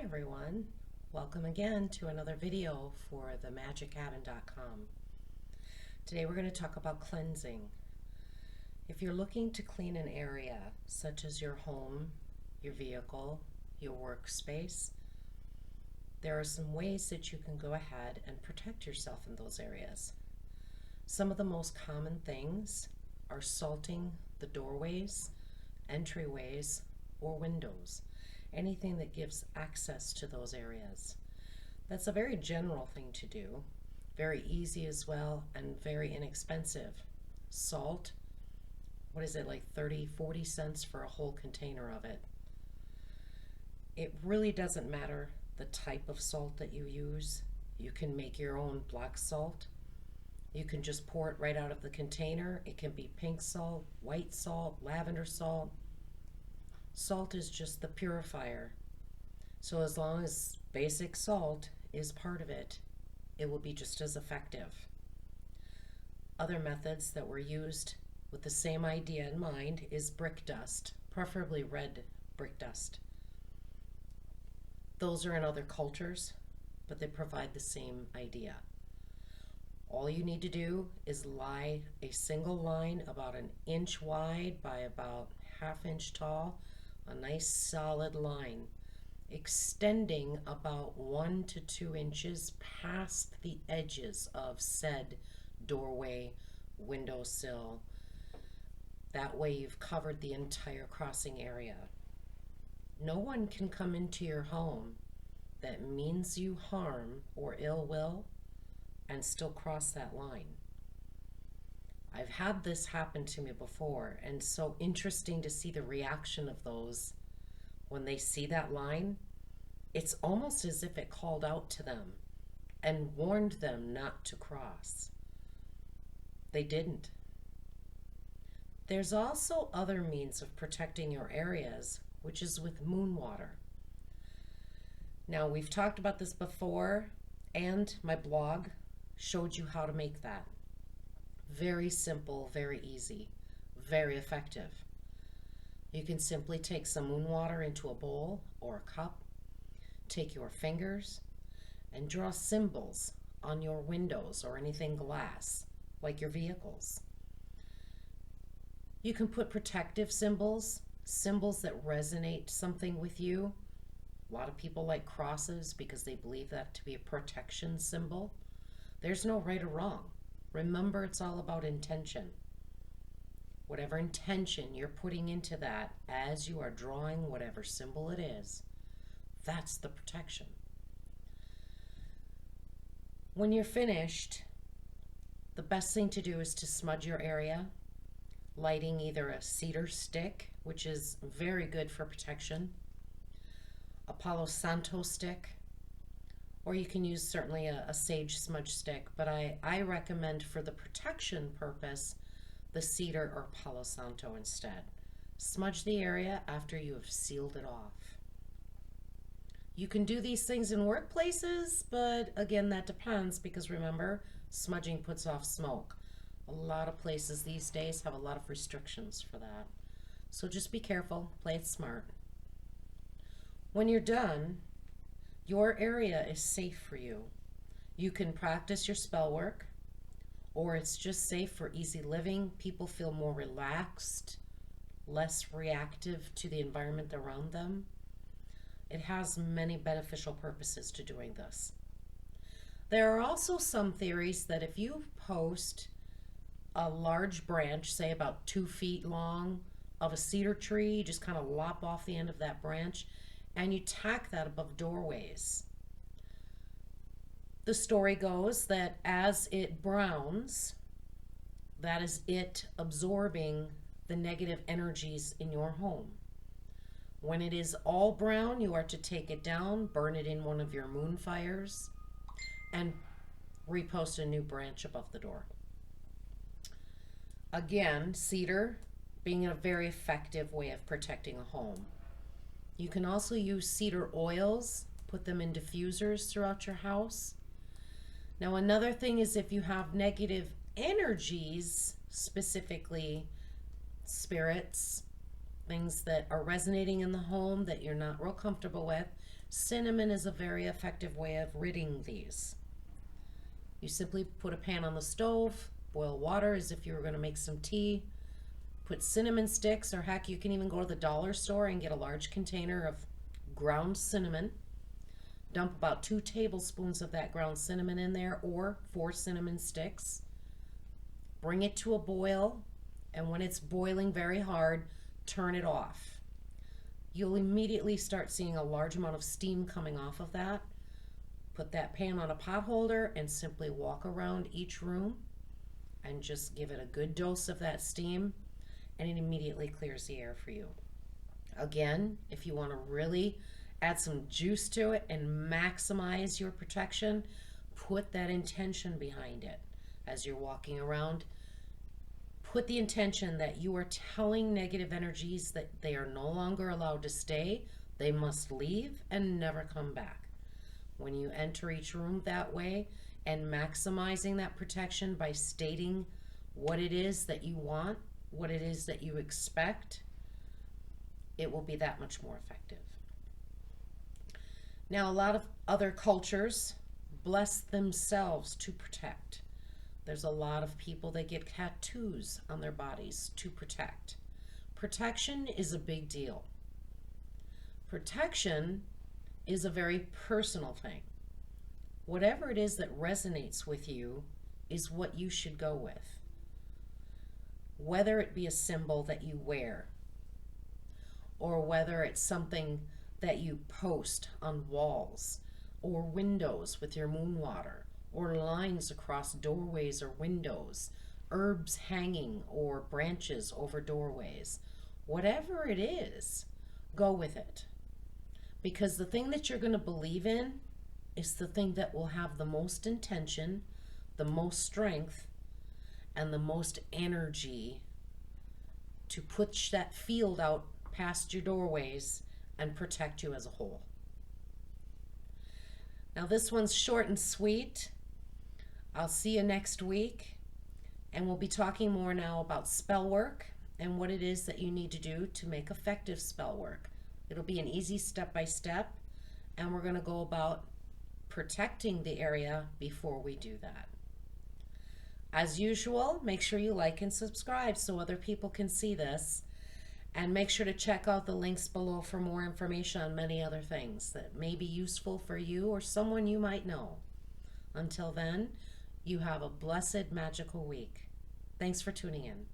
everyone, welcome again to another video for themagiccabin.com. Today we're going to talk about cleansing. If you're looking to clean an area such as your home, your vehicle, your workspace, there are some ways that you can go ahead and protect yourself in those areas. Some of the most common things are salting the doorways, entryways, or windows. Anything that gives access to those areas. That's a very general thing to do, very easy as well, and very inexpensive. Salt, what is it, like 30-40 cents for a whole container of it. It really doesn't matter the type of salt that you use. You can make your own black salt. You can just pour it right out of the container. It can be pink salt, white salt, lavender salt. Salt is just the purifier. So as long as basic salt is part of it, it will be just as effective. Other methods that were used with the same idea in mind is brick dust, preferably red brick dust. Those are in other cultures, but they provide the same idea. All you need to do is lie a single line about an inch wide by about ½ inch tall, a nice solid line, extending about 1 to 2 inches past the edges of said doorway, windowsill. That way you've covered the entire crossing area. No one can come into your home that means you harm or ill will and still cross that line. I've had this happen to me before, and so interesting to see the reaction of those when they see that line. It's almost as if it called out to them and warned them not to cross. They didn't. There's also other means of protecting your areas, which is with moon water. Now, we've talked about this before, and my blog showed you how to make that. Very simple, very easy, very effective. You can simply take some moon water into a bowl or a cup, take your fingers, and draw symbols on your windows or anything glass, like your vehicles. You can put protective symbols, symbols that resonate something with you. A lot of people like crosses because they believe that to be a protection symbol. There's no right or wrong. Remember, it's all about intention. Whatever intention you're putting into that as you are drawing whatever symbol it is, that's the protection. When you're finished, the best thing to do is to smudge your area, lighting either a cedar stick, which is very good for protection, a Palo Santo stick, or you can use certainly a sage smudge stick, but I recommend for the protection purpose the cedar or Palo Santo instead. Smudge the area after you have sealed it off. You can do these things in workplaces, but again, that depends because remember, smudging puts off smoke. A lot of places these days have a lot of restrictions for that. So just be careful, play it smart. When you're done, your area is safe for you. You can practice your spell work, or it's just safe for easy living. People feel more relaxed, less reactive to the environment around them. It has many beneficial purposes to doing this. There are also some theories that if you post a large branch, say about 2 feet long, of a cedar tree, just kind of lop off the end of that branch, and you tack that above doorways. The story goes that as it browns, that is it absorbing the negative energies in your home. When it is all brown, you are to take it down, burn it in one of your moon fires, and repost a new branch above the door. Again, cedar being a very effective way of protecting a home. You can also use cedar oils, put them in diffusers throughout your house. Now, another thing is if you have negative energies, specifically spirits, things that are resonating in the home that you're not real comfortable with, cinnamon is a very effective way of ridding these. You simply put a pan on the stove, boil water as if you were going to make some tea, put cinnamon sticks, or heck, you can even go to the dollar store and get a large container of ground cinnamon. Dump about 2 tablespoons of that ground cinnamon in there, or 4 cinnamon sticks. Bring it to a boil, and when it's boiling very hard, turn it off. You'll immediately start seeing a large amount of steam coming off of that. Put that pan on a pot holder and simply walk around each room and just give it a good dose of that steam, and it immediately clears the air for you. Again, if you want to really add some juice to it and maximize your protection, put that intention behind it. As you're walking around, put the intention that you are telling negative energies that they are no longer allowed to stay, they must leave and never come back. When you enter each room that way and maximizing that protection by stating what it is that you want, what it is that you expect, it will be that much more effective. Now, a lot of other cultures bless themselves to protect. There's a lot of people that get tattoos on their bodies to protect. Protection is a big deal. Protection is a very personal thing. Whatever it is that resonates with you is what you should go with. Whether it be a symbol that you wear, or whether it's something that you post on walls or windows with your moon water, or lines across doorways or windows, herbs hanging or branches over doorways. Whatever it is, go with it. Because the thing that you're going to believe in is the thing that will have the most intention, the most strength, and the most energy to push that field out past your doorways and protect you as a whole. Now, this one's short and sweet. I'll see you next week, and we'll be talking more now about spell work and what it is that you need to do to make effective spell work. It'll be an easy step-by-step, and we're going to go about protecting the area before we do that. As usual, make sure you like and subscribe so other people can see this, and make sure to check out the links below for more information on many other things that may be useful for you or someone you might know. Until then, you have a blessed, magical week. Thanks for tuning in.